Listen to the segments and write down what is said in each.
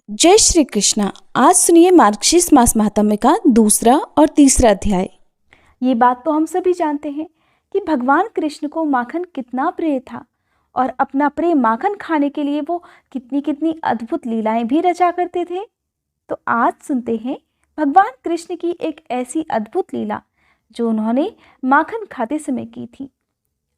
जय श्री कृष्णा। आज सुनिए मार्गशीर्ष मास महात्म्य का दूसरा और तीसरा अध्याय। ये बात तो हम सभी जानते हैं कि भगवान कृष्ण को माखन कितना प्रिय था और अपना प्रिय माखन खाने के लिए वो कितनी कितनी अद्भुत लीलाएं भी रचा करते थे। तो आज सुनते हैं भगवान कृष्ण की एक ऐसी अद्भुत लीला जो उन्होंने माखन खाते समय की थी।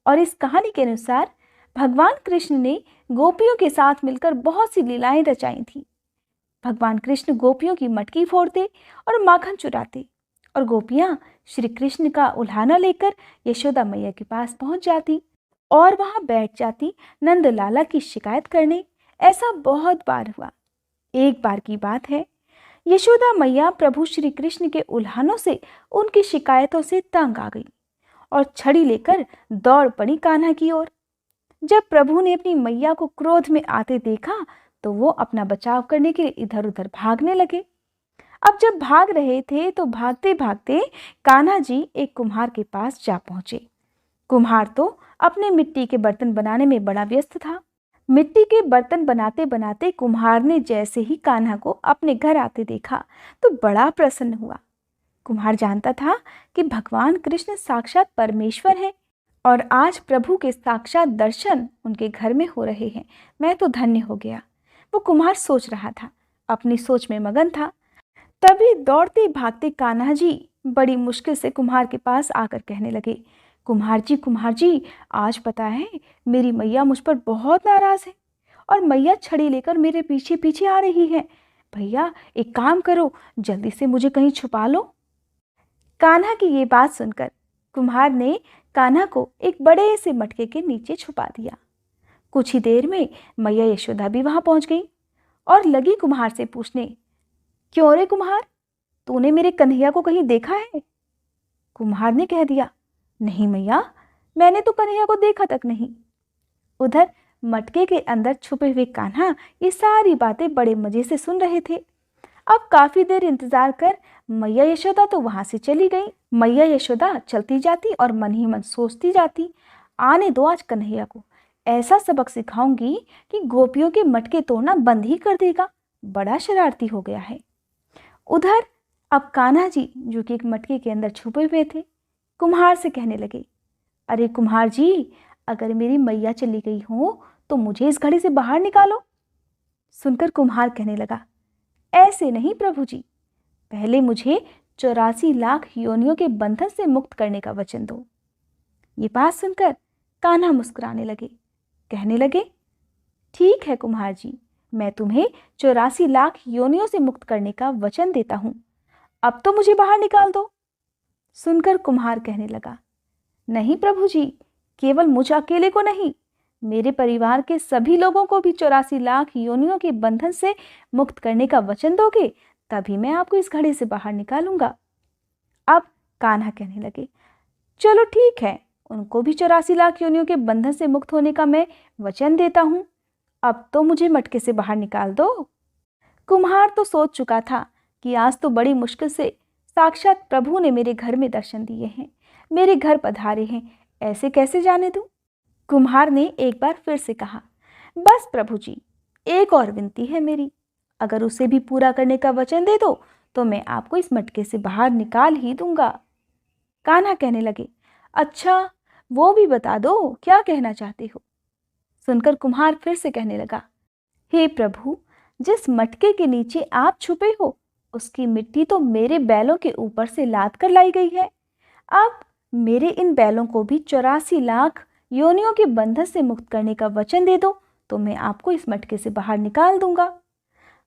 और इस कहानी के अनुसार भगवान कृष्ण ने गोपियों के साथ मिलकर बहुत सी लीलाएं रचाई थी। भगवान कृष्ण गोपियों की मटकी फोड़ते और माखन चुराते और गोपियां श्री कृष्ण का उल्हाना लेकर यशोदा मैया के पास पहुंच जाती और वहां बैठ जाती नंद लाला की शिकायत करने। ऐसा बहुत बार हुआ। एक बार की बात है, यशोदा मैया प्रभु श्री कृष्ण के उल्हानों से उनकी शिकायतों से तंग आ गई और छड़ी लेकर दौड़ पड़ी कान्हा की ओर। जब प्रभु ने अपनी मैया को क्रोध में आते देखा तो वो अपना बचाव करने के लिए इधर उधर भागने लगे। अब जब भाग रहे थे तो भागते भागते कान्हा जी एक कुम्हार के पास जा पहुंचे। कुम्हार तो अपने मिट्टी के बर्तन बनाने में बड़ा व्यस्त था। मिट्टी के बर्तन बनाते बनाते कुम्हार ने जैसे ही कान्हा को अपने घर आते देखा तो बड़ा प्रसन्न हुआ। कुम्हार जानता था कि भगवान कृष्ण साक्षात परमेश्वर हैं और आज प्रभु के साक्षात दर्शन उनके घर में हो रहे हैं। मैं तो धन्य हो गया। वो कुम्हार सोच रहा था, अपनी सोच में मगन था। तभी दौड़ते भागते कान्हा जी बड़ी मुश्किल से कुम्हार के पास आकर कहने लगे, कुम्हार जी, आज पता है मेरी मैया मुझ पर बहुत नाराज है और मैया छड़ी लेकर मेरे पीछे पीछे आ रही है। भैया एक काम करो, जल्दी से मुझे कहीं छुपा लो। कान्हा की ये बात सुनकर कुम्हार ने कान्हा को एक बड़े से मटके के नीचे छुपा दिया। कुछ ही देर में मैया यशोदा भी वहां पहुंच गई और लगी कुम्हार से पूछने, क्यों रे कुम्हार, तूने मेरे कन्हैया को कहीं देखा है? कुम्हार ने कह दिया, नहीं मैया, मैंने तो कन्हैया को देखा तक नहीं। उधर मटके के अंदर छुपे हुए कान्हा ये सारी बातें बड़े मजे से सुन रहे थे। अब काफी देर इंतजार कर मैया यशोदा तो वहां से चली गई। मैया यशोदा चलती जाती और मन ही मन सोचती जाती, आने दो आज कन्हैया को, ऐसा सबक सिखाऊंगी कि गोपियों के मटके तोड़ना बंद ही कर देगा। बड़ा शरारती हो गया है। उधर अब कान्हा जी जो कि एक मटके के अंदर छुपे हुए थे, कुम्हार से कहने लगे, अरे कुम्हार जी, अगर मेरी मैया चली गई हो तो मुझे इस घड़े से बाहर निकालो। सुनकर कुम्हार कहने लगा, ऐसे नहीं प्रभु जी, पहले मुझे 84 लाख योनियों के बंधन से मुक्त करने का वचन दो। ये बात सुनकर कान्हा मुस्कुराने लगे, कहने लगे, ठीक है कुम्हार जी, मैं तुम्हें 84 लाख योनियों से मुक्त करने का वचन देता हूं, अब तो मुझे बाहर निकाल दो। सुनकर कुम्हार कहने लगा, नहीं प्रभु जी, केवल मुझ अकेले को नहीं, मेरे परिवार के सभी लोगों को भी 84 लाख योनियों के बंधन से मुक्त करने का वचन दोगे, तभी मैं आपको इस घड़े से बाहर निकालूंगा। अब कान्हा कहने लगे, चलो ठीक है, उनको भी 84 लाख योनियों के बंधन से मुक्त होने का मैं वचन देता हूं, अब तो मुझे मटके से बाहर निकाल दो। कुम्हार तो सोच चुका था कि आज तो बड़ी मुश्किल से साक्षात प्रभु ने मेरे घर में दर्शन दिए हैं, मेरे घर पधारे हैं, ऐसे कैसे जाने दूं। कुम्हार ने एक बार फिर से कहा, बस प्रभु जी, एक और विनती है मेरी, अगर उसे भी पूरा करने का वचन दे दो तो मैं आपको इस मटके से बाहर निकाल ही दूंगा। कान्हा कहने लगे, अच्छा वो भी बता दो, क्या कहना चाहते हो। सुनकर कुम्हार फिर से कहने लगा, हे प्रभु, जिस मटके के नीचे आप छुपे हो उसकी मिट्टी तो मेरे बैलों के ऊपर से लाद कर लाई गई है। अब मेरे इन बैलों को भी 84 लाख योनियों के बंधन से मुक्त करने का वचन दे दो तो मैं आपको इस मटके से बाहर निकाल दूंगा।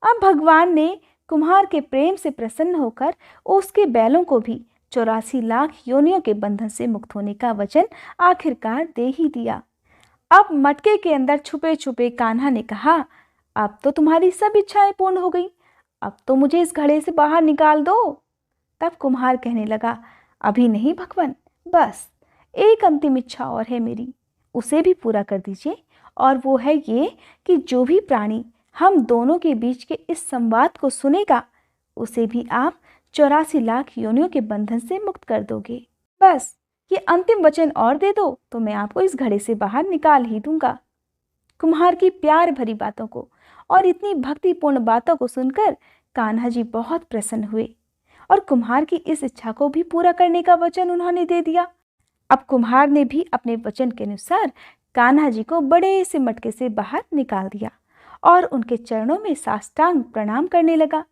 अब भगवान ने कुम्हार के प्रेम से प्रसन्न होकर उसके बैलों को भी 84 लाख योनियों के बंधन से मुक्त होने का वचन आखिरकार दे ही दिया। अब मटके के अंदर छुपे छुपे कान्हा ने कहा, अब तो तुम्हारी सब इच्छाएं पूर्ण हो गई, अब तो मुझे इस घड़े से बाहर निकाल दो। तब कुम्हार कहने लगा, अभी नहीं भगवान, बस एक अंतिम इच्छा और है मेरी, उसे भी पूरा कर दीजिए, और वो है ये कि जो भी प्राणी हम दोनों के बीच के इस संवाद को सुनेगा उसे भी आप 84 लाख योनियों के बंधन से मुक्त कर दोगे। बस ये अंतिम वचन और दे दो तो मैं आपको इस घड़े से बाहर निकाल ही दूंगा। कुम्हार की प्यार भरी बातों को और इतनी भक्तिपूर्ण बातों को सुनकर कान्हा जी बहुत प्रसन्न हुए और कुम्हार की इस इच्छा को भी पूरा करने का वचन उन्होंने दे दिया। अब कुम्हार ने भी अपने वचन के अनुसार कान्हा जी को बड़े से मटके से बाहर निकाल दिया और उनके चरणों में साष्टांग प्रणाम करने लगा।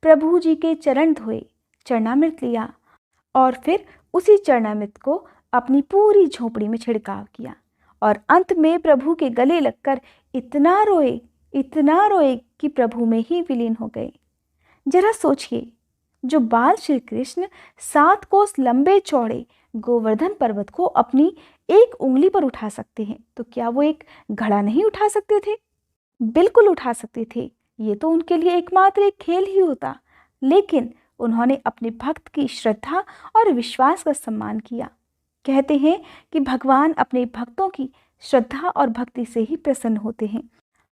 प्रभु जी के चरण धोए, चरणामृत लिया और फिर उसी चरणामृत को अपनी पूरी झोपड़ी में छिड़काव किया और अंत में प्रभु के गले लगकर इतना रोए कि प्रभु में ही विलीन हो गए। जरा सोचिए, जो बाल श्री कृष्ण 7 कोस लंबे चौड़े गोवर्धन पर्वत को अपनी एक उंगली पर उठा सकते हैं, तो क्या वो एक घड़ा नहीं उठा सकते थे? बिल्कुल उठा सकते थे। ये तो उनके लिए एकमात्र एक खेल ही होता, लेकिन उन्होंने अपने भक्त की श्रद्धा और विश्वास का सम्मान किया। कहते हैं कि भगवान अपने भक्तों की श्रद्धा और भक्ति से ही प्रसन्न होते हैं।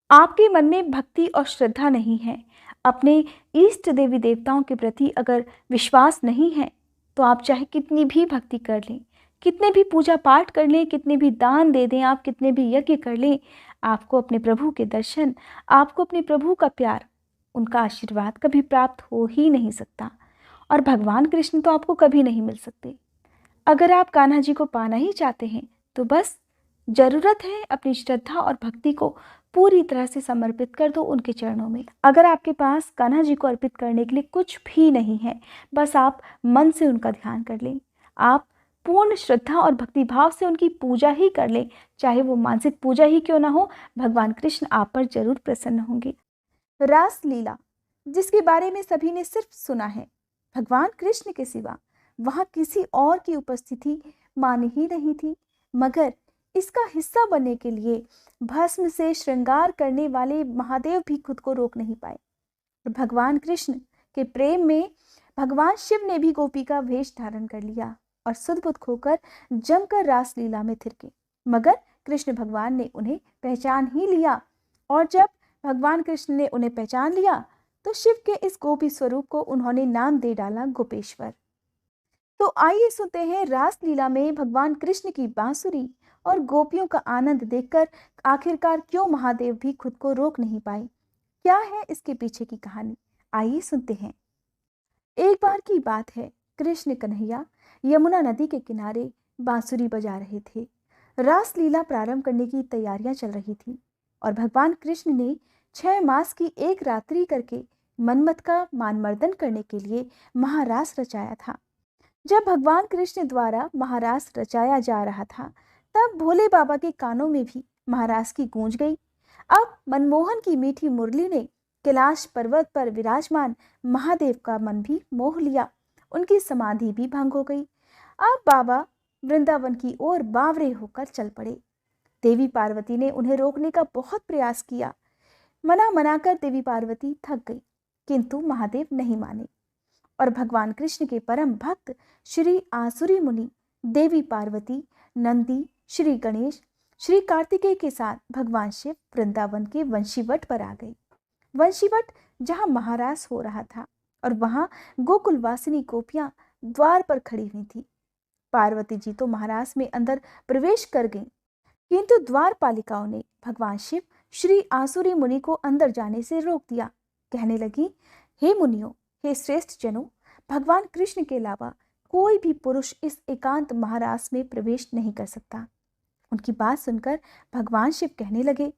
आपके मन में भक्ति और श्रद्धा नहीं है, अपने इष्ट देवी देवताओं के प्रति अगर विश्वास नहीं है, तो आप चाहे कितनी भी भक्ति कर लें, कितने भी पूजा पाठ कर लें, कितने भी दान दे दें, आप कितने भी यज्ञ कर लें, आपको अपने प्रभु के दर्शन, आपको अपने प्रभु का प्यार, उनका आशीर्वाद कभी प्राप्त हो ही नहीं सकता। और भगवान कृष्ण तो आपको कभी नहीं मिल सकते। अगर आप कान्हा जी को पाना ही चाहते हैं, तो बस ज़रूरत है अपनी श्रद्धा और भक्ति को पूरी तरह से समर्पित कर दो उनके चरणों में। अगर आपके पास कान्हा जी को अर्पित करने के लिए कुछ भी नहीं है, बस आप मन से उनका ध्यान कर लें, आप पूर्ण श्रद्धा और भक्ति भाव से उनकी पूजा ही कर लें, चाहे वो मानसिक पूजा ही क्यों ना हो, भगवान कृष्ण आप पर जरूर प्रसन्न होंगे। रास लीला, जिसके बारे में सभी ने सिर्फ सुना है, भगवान कृष्ण के सिवा वहाँ किसी और की उपस्थिति मानी ही नहीं थी, मगर इसका हिस्सा बनने के लिए भस्म से श्रृंगार करने वाले महादेव भी खुद को रोक नहीं पाए। भगवान कृष्ण के प्रेम में भगवान शिव ने भी गोपी का वेश धारण कर लिया और सुध-बुध खोकर जमकर रासलीला में थिरके, मगर कृष्ण भगवान ने उन्हें पहचान ही लिया। और जब भगवान कृष्ण ने उन्हें पहचान लिया, तो शिव के इस गोपी स्वरूप को उन्होंने नाम दे डाला गोपेश्वर। तो आइए सुनते हैं रासलीला में भगवान कृष्ण की बांसुरी और गोपियों का आनंद देखकर आखिरकार क्यों महादेव भी खुद को रोक नहीं पाए। क्या है इसके पीछे की कहानी, आइए सुनते हैं। एक बार की बात है, कृष्ण कन्हैया यमुना नदी के किनारे बांसुरी बजा रहे थे। रासलीला प्रारंभ करने की तैयारियां चल रही थी और भगवान कृष्ण ने 6 मास की एक रात्रि करके मनमत का मानमर्दन करने के लिए महारास रचाया था। जब भगवान कृष्ण द्वारा महारास रचाया जा रहा था, तब भोले बाबा के कानों में भी महारास की गूंज गई। अब मनमोहन की मीठी मुरली ने कैलाश पर्वत पर विराजमान महादेव का मन भी मोह लिया, उनकी समाधि भी भंग हो गई। अब बाबा वृंदावन की ओर बावरे होकर चल पड़े। देवी पार्वती ने उन्हें रोकने का बहुत प्रयास किया, मनाकर देवी पार्वती थक गई, किंतु महादेव नहीं माने और भगवान कृष्ण के परम भक्त श्री आसुरी मुनि, देवी पार्वती, नंदी, श्री गणेश, श्री कार्तिकेय के साथ भगवान शिव वृंदावन के वंशीवट पर आ गए। वंशीवट जहां महारास हो रहा था और वहां गोकुलवासिनी गोपियां द्वार पर खड़ी हुई थी। पार्वती जी तो महारास में अंदर प्रवेश कर गईं, किंतु द्वार पालिकाओं ने भगवान शिव श्री आसुरी मुनि को अंदर जाने से रोक दिया। कहने लगी, हे मुनियों, हे श्रेष्ठ जनों, भगवान कृष्ण के अलावा कोई भी पुरुष इस एकांत महारास में प्रवेश नहीं कर सकता। उनकी बात सुनकर भगवान शिव कहने लगे,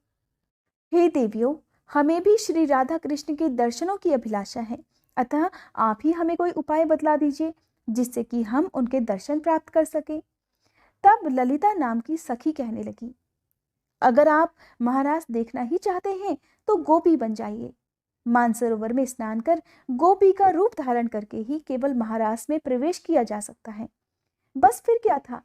हे देवियों, हमें भी श्री राधा कृष्ण के दर्शनों की अभिलाषा है, अतः आप ही हमें कोई उपाय बतला दीजिए जिससे कि हम उनके दर्शन प्राप्त कर सके। तब ललिता नाम की सखी कहने लगी, अगर आप महारास देखना ही चाहते हैं तो गोपी बन जाइए। मानसरोवर में स्नान कर गोपी का रूप धारण करके ही केवल महारास में प्रवेश किया जा सकता है। बस फिर क्या था,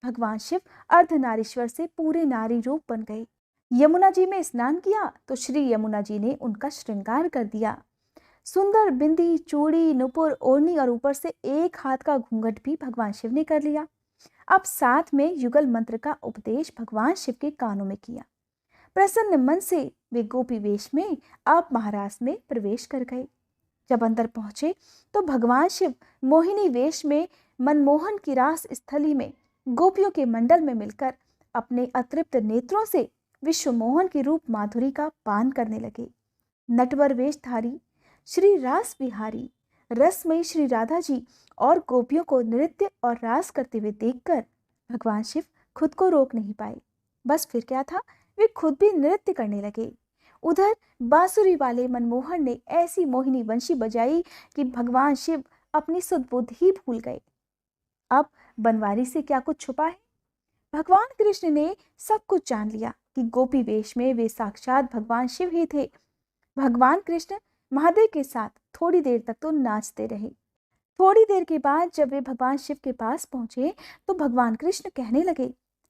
भगवान शिव अर्धनारीश्वर से पूरे नारी रूप बन गए। यमुना जी में स्नान किया तो श्री यमुना जी ने उनका श्रृंगार कर दिया। सुंदर बिंदी, चूड़ी, नुपुर, ओढ़नी और ऊपर से एक हाथ का घूंघट भी भगवान शिव ने कर लिया। अब साथ में युगल मंत्र का उपदेश भगवान शिव के कानों में किया। प्रसन्न मन से वे गोपी वेश में अब महारास में प्रवेश कर गए। जब अंदर पहुंचे तो भगवान शिव मोहिनी वेश में मनमोहन की रास स्थली में गोपियों के मंडल में मिलकर अपने अतृप्त नेत्रों से विश्वमोहन की रूप माधुरी का पान करने लगे। नटवर वेशधारी श्री रास बिहारी रसमयी श्री राधा जी और गोपियों को नृत्य और रास करते हुए देखकर भगवान शिव खुद को रोक नहीं पाए। बस फिर क्या था, वे खुद भी नृत्य करने लगे। उधर बांसुरी वाले मनमोहन ने ऐसी मोहिनी वंशी बजाई कि भगवान शिव अपनी सुध-बुध ही भूल गए। अब बनवारी से क्या कुछ छुपा है? भगवान कृष्ण ने सब कुछ जान लिया कि गोपी वेश में वे साक्षात भगवान शिव ही थे। भगवान कृष्ण महादेव के साथ थोड़ी देर तक तो नाचते रहे। थोड़ी देर के बाद जब वे भगवान शिव के पास पहुंचे तो भगवान कृष्ण कहने लगे,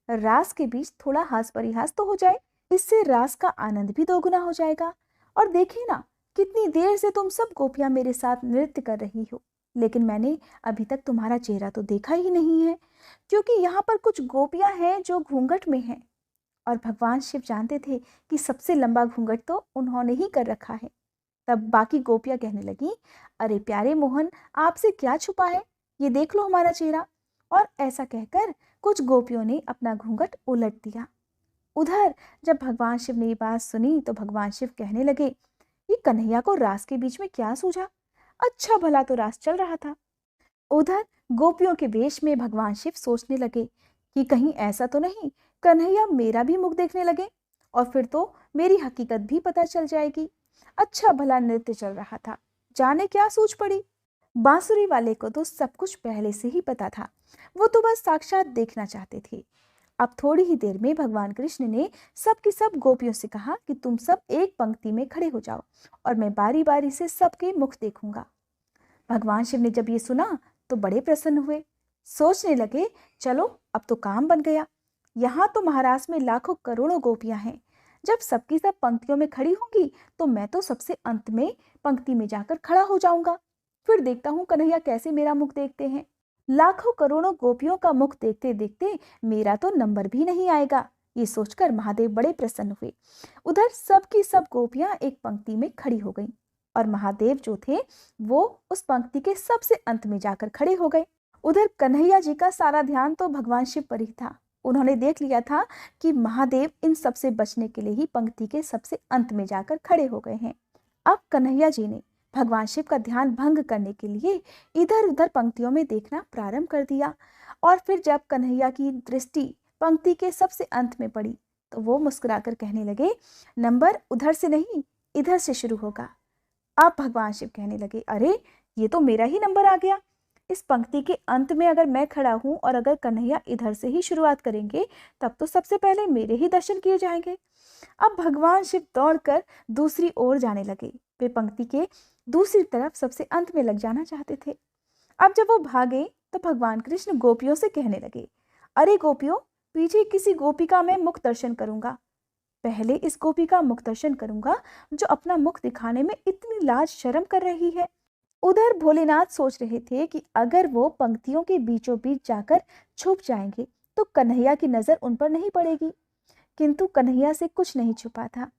रास के बीच थोड़ा हास परिहास तो हो जाए, इससे रास का आनंद भी दोगुना हो जाएगा। और देखिए ना, कितनी देर से तुम सब गोपियां मेरे साथ नृत्य कर रही हो, लेकिन मैंने अभी तक तुम्हारा चेहरा तो देखा ही नहीं है, क्योंकि यहाँ पर कुछ गोपियां हैं जो घूंघट में हैं। और भगवान शिव जानते थे कि सबसे लंबा घूंघट तो उन्होंने ही कर रखा है। तब बाकी गोपियां कहने लगी, अरे प्यारे मोहन, आपसे क्या छुपा है, ये देख लो हमारा चेहरा। और ऐसा कहकर कुछ गोपियों ने अपना घूंघट उलट दिया। उधर जब भगवान शिव ने ये बात सुनी तो भगवान शिव कहने लगे, ये कन्हैया को रास के बीच में क्या सूझा, अच्छा भला तो रास चल रहा था। उधर गोपियों के वेश में भगवान शिव सोचने लगे कि कहीं ऐसा तो नहीं कन्हैया मेरा भी मुख देखने लगे और फिर तो मेरी हकीकत भी पता चल जाएगी। अच्छा भला नृत्य चल रहा था, जाने क्या सूझ पड़ी। बांसुरी वाले को तो सब कुछ पहले से ही पता था, वो तो बस साक्षात देखना चाहते थे। अब थोड़ी ही देर में भगवान कृष्ण ने सब की सब गोपियों से कहा कि तुम सब एक पंक्ति में खड़े हो जाओ और मैं बारी बारी से सबके मुख देखूंगा। भगवान शिव ने जब ये सुना तो बड़े प्रसन्न हुए। सोचने लगे, चलो अब तो काम बन गया। यहाँ तो महाराज में लाखों करोड़ों गोपियां हैं, जब सबकी सब पंक्तियों में खड़ी होंगी तो मैं तो सबसे अंत में पंक्ति में जाकर खड़ा हो जाऊंगा। फिर देखता हूँ कन्हैया कैसे मेरा मुख देखते हैं। लाखों करोड़ों गोपियों का मुख देखते देखते मेरा तो नंबर भी नहीं आएगा। ये सोचकर महादेव बड़े प्रसन्न हुए। उधर सबकी सब गोपियां एक पंक्ति में खड़ी हो गईं और महादेव जो थे वो उस पंक्ति के सबसे अंत में जाकर खड़े हो गए। उधर कन्हैया जी का सारा ध्यान तो भगवान शिव पर ही था। उन्होंने देख लिया था कि महादेव इन सब से बचने के लिए ही पंक्ति के सबसे अंत में जाकर खड़े हो गए हैं। अब कन्हैया जी ने भगवान शिव का ध्यान भंग करने के लिए इधर उधर पंक्तियों में देखना प्रारंभ कर दिया। और फिर जब कन्हैया की दृष्टि पंक्ति के सबसे अंत में पड़ी तो वो मुस्कुराकर कहने लगे, नंबर उधर से नहीं इधर से शुरू होगा। अब भगवान शिव कहने लगे, अरे ये तो मेरा ही नंबर आ गया। इस पंक्ति के अंत में अगर मैं खड़ा हूं और अगर कन्हैया इधर से ही शुरुआत करेंगे तब तो सबसे पहले मेरे ही दर्शन किए जाएंगे। अब भगवान शिव दौड़कर दूसरी ओर जाने लगे। वे पंक्ति के दूसरी तरफ सबसे अंत में लग जाना चाहते थे। अब जब वो भागे तो भगवान कृष्ण गोपियों से कहने लगे, अरे गोपियों, पीछे किसी गोपी का मैं मुख दर्शन करूंगा। पहले इस गोपी का मुख दर्शन करूंगा जो अपना मुख दिखाने में इतनी लाज शर्म कर रही है। उधर भोलेनाथ सोच रहे थे कि अगर वो पंक्तियों के बीचों बीच जाकर छुप जाएंगे तो कन्हैया की नजर उन पर नहीं पड़ेगी, किंतु कन्हैया से कुछ नहीं छुपा था।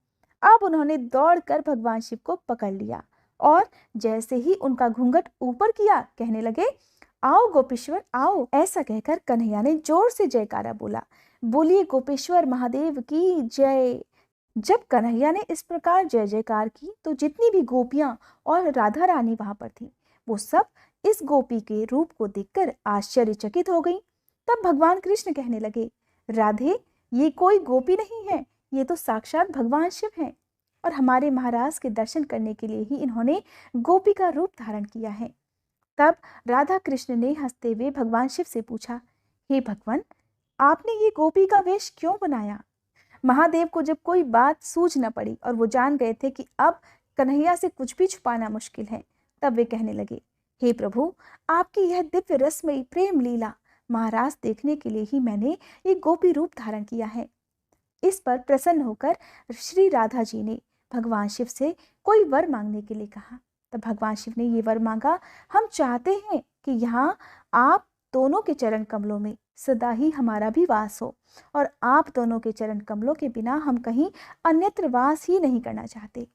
अब उन्होंने दौड़कर भगवान शिव को पकड़ लिया और जैसे ही उनका घूंघट ऊपर किया कहने लगे, आओ गोपेश्वर आओ। ऐसा कहकर कन्हैया ने जोर से जयकारा बोला, बोलिए गोपेश्वर महादेव की जय। जब कन्हैया ने इस प्रकार जय जयकार की तो जितनी भी गोपियां और राधा रानी वहां पर थी वो सब इस गोपी के रूप को देखकर आश्चर्यचकित हो गईं। तब भगवान कृष्ण कहने लगे, राधे, ये कोई गोपी नहीं है, ये तो साक्षात भगवान शिव हैं और हमारे महाराज के दर्शन करने के लिए ही इन्होंने गोपी का रूप धारण किया है। तब राधा कृष्ण ने हंसते हुए भगवान शिव से पूछा, हे भगवान, आपने ये गोपी का वेश क्यों बनाया? महादेव को जब कोई बात सूझ न पड़ी और वो जान गए थे कि अब कन्हैया से कुछ भी छुपाना मुश्किल है, तब वे कहने लगे, हे प्रभु, आपकी यह दिव्य रसमयी प्रेम लीला महाराज देखने के लिए ही मैंने ये गोपी रूप धारण किया है। इस पर प्रसन्न होकर श्री राधा जी ने भगवान शिव से कोई वर मांगने के लिए कहा। तब भगवान शिव ने ये वर मांगा, हम चाहते हैं कि यहाँ आप दोनों के चरण कमलों में सदा ही हमारा भी वास हो और आप दोनों के चरण कमलों के बिना हम कहीं अन्यत्र वास ही नहीं करना चाहते।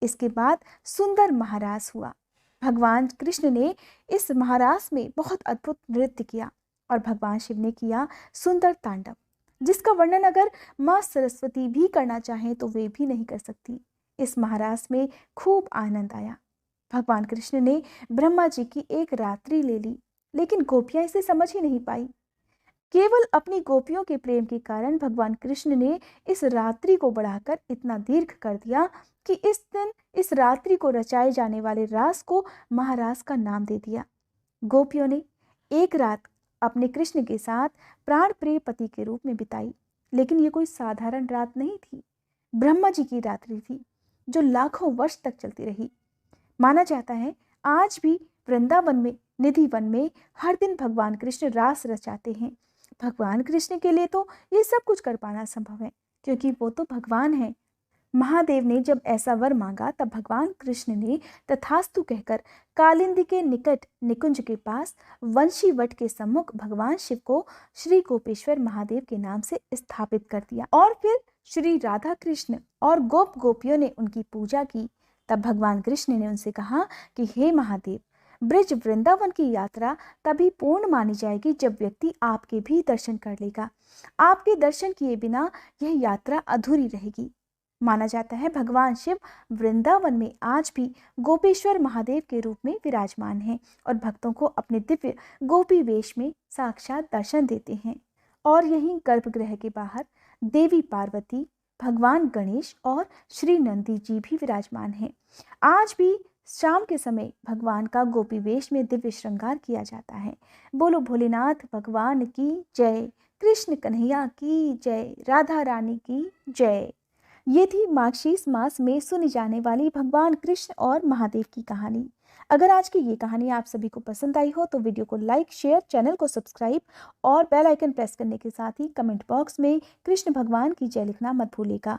इसके बाद सुंदर महारास हुआ। भगवान कृष्ण ने इस महारास में बहुत अद्भुत नृत्य किया और भगवान शिव ने किया सुंदर तांडव, जिसका वर्णन अगर माँ सरस्वती भी करना चाहें तो वे भी नहीं कर सकती। इस महारास में खूब आनंद आया। भगवान कृष्ण ने ब्रह्मा जी की एक रात्रि ले ली, लेकिन गोपियां इसे समझ ही नहीं पाई। केवल अपनी गोपियों के प्रेम के कारण भगवान कृष्ण ने इस रात्रि को बढ़ाकर इतना दीर्घ कर दिया कि इस दिन इस रात्रि को रचाए जाने वाले रास को महारास का नाम दे दिया। गोपियों ने एक रात अपने कृष्ण के साथ प्राण प्रिय पति के रूप में बिताई, लेकिन ये कोई साधारण रात नहीं थी। ब्रह्मा जी की रात्रि थी जो लाखों वर्ष तक चलती रही। माना जाता है आज भी वृंदावन में निधि वन में हर दिन भगवान कृष्ण रास रचाते हैं। भगवान कृष्ण के लिए तो ये सब कुछ कर पाना संभव है, क्योंकि वो तो भगवान है। महादेव ने जब ऐसा वर मांगा तब भगवान कृष्ण ने तथास्तु कहकर कालिंदी के निकट निकुंज के पास वंशी वट के सम्मुख भगवान शिव को श्री गोपेश्वर महादेव के नाम से स्थापित कर दिया और फिर श्री राधा कृष्ण और गोप गोपियों ने उनकी पूजा की। तब भगवान कृष्ण ने उनसे कहा कि हे महादेव, ब्रिज वृंदावन की यात्रा तभी पूर्ण मानी जाएगी जब व्यक्ति आपके भी दर्शन कर लेगा। आपके दर्शन किए बिना यह यात्रा अधूरी रहेगी। माना जाता है भगवान शिव वृंदावन में आज भी गोपेश्वर महादेव के रूप में विराजमान हैं और भक्तों को अपने दिव्य गोपी वेश में साक्षात दर्शन देते हैं। और यहीं गर्भगृह के बाहर देवी पार्वती, भगवान गणेश और श्री नंदी जी भी विराजमान हैं। आज भी शाम के समय भगवान का गोपी वेश में दिव्य श्रृंगार किया जाता है। बोलो भोलेनाथ भगवान की जय, कृष्ण कन्हैया की जय, राधा रानी की जय। ये थी मार्गशीर्ष मास में सुनी जाने वाली भगवान कृष्ण और महादेव की कहानी। अगर आज की ये कहानी आप सभी को पसंद आई हो तो वीडियो को लाइक, शेयर, चैनल को सब्सक्राइब और बेल आइकन प्रेस करने के साथ ही कमेंट बॉक्स में कृष्ण भगवान की जय लिखना मत भूलिएगा।